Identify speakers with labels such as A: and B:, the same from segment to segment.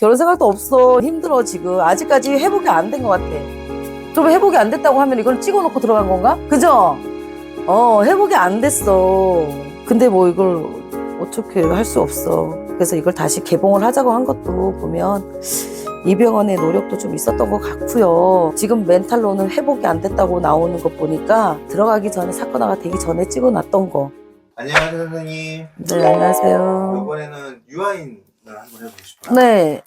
A: 결혼 생각도 없어. 힘들어 지금. 아직까지 회복이 안 된 것 같아. 좀 회복이 안 됐다고 하면 이걸 찍어놓고 들어간 건가? 그죠? 회복이 안 됐어. 근데 뭐 이걸 어떻게 할 수 없어. 그래서 이걸 다시 개봉을 하자고 한 것도 보면 이병헌의 노력도 좀 있었던 것 같고요. 지금 멘탈로는 회복이 안 됐다고 나오는 거 보니까 들어가기 전에 사건화가 되기 전에 찍어놨던 거.
B: 안녕하세요, 선생님.
A: 네, 안녕하세요.
B: 이번에는 유아인을 한번 해보고 싶어요.
A: 네.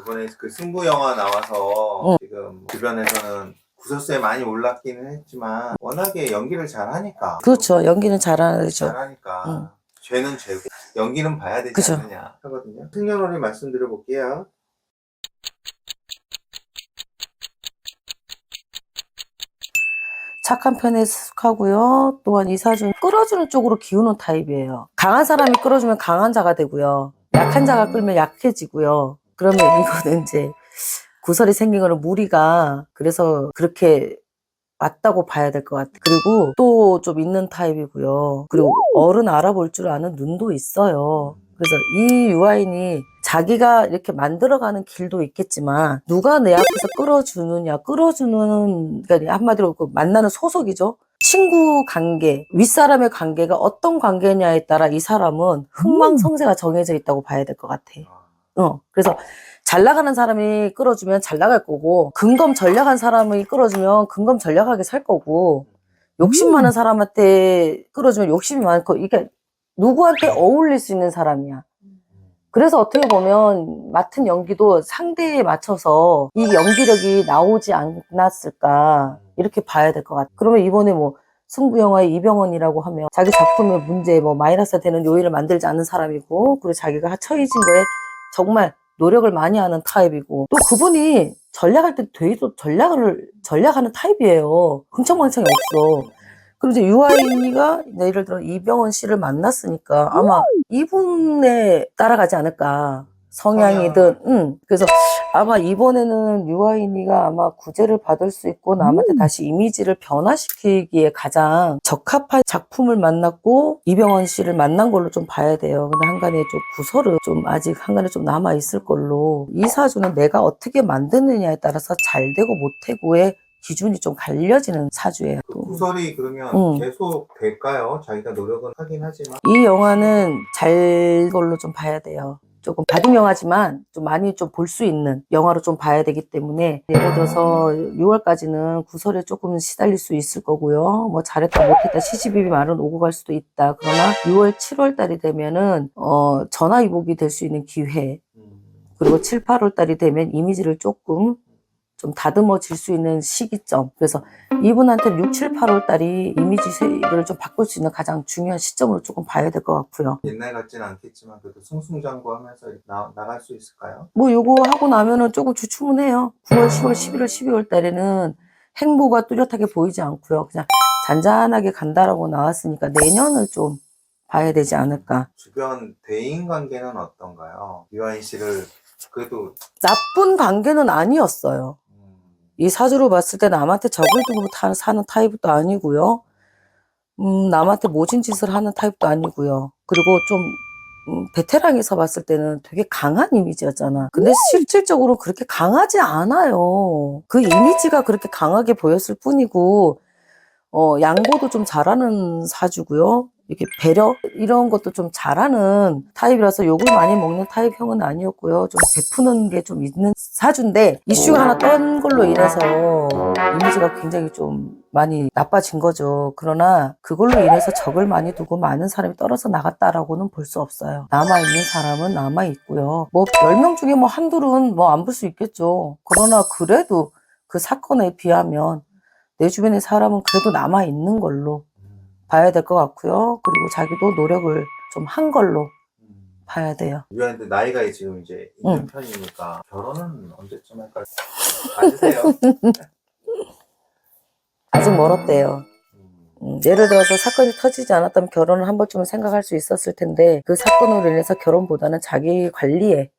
B: 이번에 그 승부 영화 나와서
A: 응.
B: 지금 주변에서는 구설수에 많이 올랐기는 했지만 워낙에 연기를 잘하니까.
A: 그렇죠. 연기는 잘하죠.
B: 잘하니까.
A: 응.
B: 죄는 죄고 연기는 봐야 되지
A: 그쵸.
B: 않느냐 하거든요. 생년월일 말씀드려 볼게요.
A: 착한 편에 속하고요. 또한 이사준 끌어주는 쪽으로 기우는 타입이에요. 강한 사람이 끌어주면 강한 자가 되고요. 약한 자가 끌면 약해지고요. 그러면 이거는 이제 구설이 생긴 거는 무리가 그래서 그렇게 맞다고 봐야 될 것 같아요. 그리고 또 좀 있는 타입이고요. 그리고 어른 알아볼 줄 아는 눈도 있어요. 그래서 이 유아인이 자기가 이렇게 만들어가는 길도 있겠지만 누가 내 앞에서 끌어주느냐, 그러니까 한마디로 그 만나는 소속이죠. 친구 관계, 윗사람의 관계가 어떤 관계냐에 따라 이 사람은 흥망성쇠가 정해져 있다고 봐야 될 것 같아. 그래서 잘 나가는 사람이 끌어주면 잘 나갈 거고, 근검 전략한 사람이 끌어주면 근검 전략하게 살 거고, 욕심 많은 사람한테 끌어주면 욕심이 많고, 이게 누구한테 어울릴 수 있는 사람이야. 그래서 어떻게 보면 맡은 연기도 상대에 맞춰서 이 연기력이 나오지 않았을까 이렇게 봐야 될 것 같아. 그러면 이번에 뭐 승부영화의 이병헌이라고 하면 자기 작품의 문제 뭐 마이너스 되는 요인을 만들지 않는 사람이고, 그리고 자기가 처해진 거에 정말 노력을 많이 하는 타입이고, 또 그분이 전략할 때 되게 또 전략하는 타입이에요. 흥청망청이 없어. 그리고 이제 유아인이가 예를 들어 이병헌 씨를 만났으니까 아마 이분에 따라가지 않을까. 성향이든, 그래서 아마 이번에는 유아인이가 아마 구제를 받을 수 있고 남한테 다시 이미지를 변화시키기에 가장 적합한 작품을 만났고 이병헌 씨를 만난 걸로 좀 봐야 돼요. 근데 한간에 좀 구설은 좀 아직 한간에 좀 남아있을 걸로. 이 사주는 내가 어떻게 만드느냐에 따라서 잘 되고 못 되고의 기준이 좀 갈려지는 사주예요.
B: 그 구설이 그러면 계속 될까요? 자기가 노력은 하긴 하지만.
A: 이 영화는 잘 걸로 좀 봐야 돼요. 조금 바둑 영화지만 좀 많이 좀 볼 수 있는 영화로 좀 봐야 되기 때문에, 예를 들어서 6월까지는 구설에 조금 시달릴 수 있을 거고요. 뭐 잘했다 못했다 시시비비 말은 오고 갈 수도 있다. 그러나 6월 7월 달이 되면은 전화위복이 될 수 있는 기회, 그리고 7, 8월 달이 되면 이미지를 조금 좀 다듬어질 수 있는 시기점. 그래서 이분한테 6, 7, 8월 달이 이미지를 좀 바꿀 수 있는 가장 중요한 시점으로 조금 봐야 될 것 같고요.
B: 옛날 같지는 않겠지만 그래도 승승장구하면서 나갈 수 있을까요?
A: 뭐 요거 하고 나면은 조금 주춤은해요. 9월, 10월, 11월, 12월 달에는 행보가 뚜렷하게 보이지 않고요. 그냥 잔잔하게 간다라고 나왔으니까 내년을 좀 봐야 되지 않을까.
B: 주변 대인 관계는 어떤가요? 유아인 씨를 그래도
A: 나쁜 관계는 아니었어요. 이 사주로 봤을 때 남한테 적을 두고 사는 타입도 아니고요. 남한테 모진 짓을 하는 타입도 아니고요. 그리고 좀 베테랑에서 봤을 때는 되게 강한 이미지였잖아. 근데 실질적으로 그렇게 강하지 않아요. 그 이미지가 그렇게 강하게 보였을 뿐이고, 양보도 좀 잘하는 사주고요. 이렇게 배려 이런 것도 좀 잘하는 타입이라서 욕을 많이 먹는 타입형은 아니었고요. 좀 베푸는 게 좀 있는 사주인데, 이슈가 하나 떤 걸로 인해서 이미지가 굉장히 좀 많이 나빠진 거죠. 그러나 그걸로 인해서 적을 많이 두고 많은 사람이 떨어져 나갔다라고는 볼 수 없어요. 남아있는 사람은 남아있고요. 뭐 10명 중에 뭐 한둘은 뭐 안 볼 수 있겠죠. 그러나 그래도 그 사건에 비하면 내 주변의 사람은 그래도 남아있는 걸로 봐야 될 것 같고요. 그리고 자기도 노력을 좀 한 걸로 봐야 돼요.
B: 유아인데 나이가 지금 이제 있는 편이니까 결혼은 언제쯤 할까요? 맞으세요?
A: 아직 멀었대요. 예를 들어서 사건이 터지지 않았다면 결혼을 한 번쯤은 생각할 수 있었을 텐데, 그 사건으로 인해서 결혼보다는 자기 관리에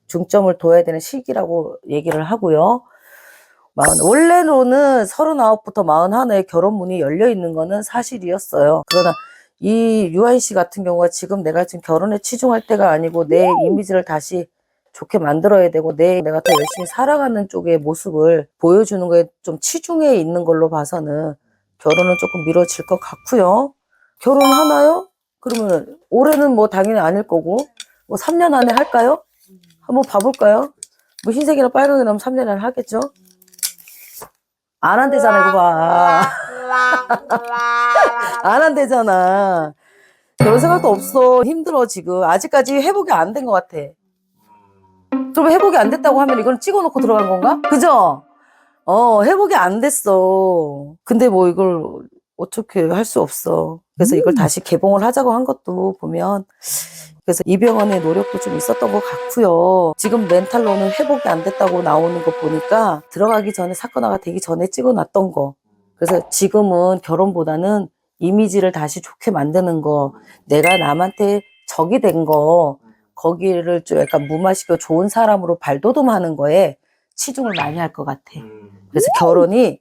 A: 중점을 둬야 되는 시기라고 얘기를 하고요. 원래로는 39부터 41에 결혼문이 열려 있는 거는 사실이었어요. 그러나 이 유아인 씨 같은 경우가 지금 내가 지금 결혼에 치중할 때가 아니고 내 이미지를 다시 좋게 만들어야 되고 내가 더 열심히 살아가는 쪽의 모습을 보여주는 거에 좀 치중해 있는 걸로 봐서는 결혼은 조금 미뤄질 것 같고요. 결혼하나요? 그러면 올해는 뭐 당연히 아닐 거고 뭐 3년 안에 할까요? 한번 봐볼까요? 뭐 흰색이랑 빨강이 나면 3년 안에 하겠죠? 안 한대잖아 이거 봐. 안 한대잖아. 그런 생각도 없어. 힘들어 지금. 아직까지 회복이 안 된 것 같아. 그럼 회복이 안 됐다고 하면 이건 찍어놓고 들어간 건가? 그죠? 회복이 안 됐어. 근데 뭐 이걸 어떻게 할 수 없어. 그래서 이걸 다시 개봉을 하자고 한 것도 보면 그래서 이병헌의 노력도 좀 있었던 것 같고요. 지금 멘탈로는 회복이 안 됐다고 나오는 거 보니까 들어가기 전에 사건화가 되기 전에 찍어놨던 거. 그래서 지금은 결혼보다는 이미지를 다시 좋게 만드는 거, 내가 남한테 적이 된 거, 거기를 좀 약간 무마시고 좋은 사람으로 발돋움하는 거에 치중을 많이 할 것 같아. 그래서 결혼이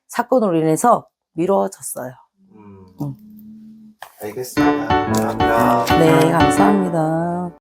A: 사건으로 인해서 미뤄졌어요.
B: 알겠습니다. 감사합니다.
A: 네, 감사합니다.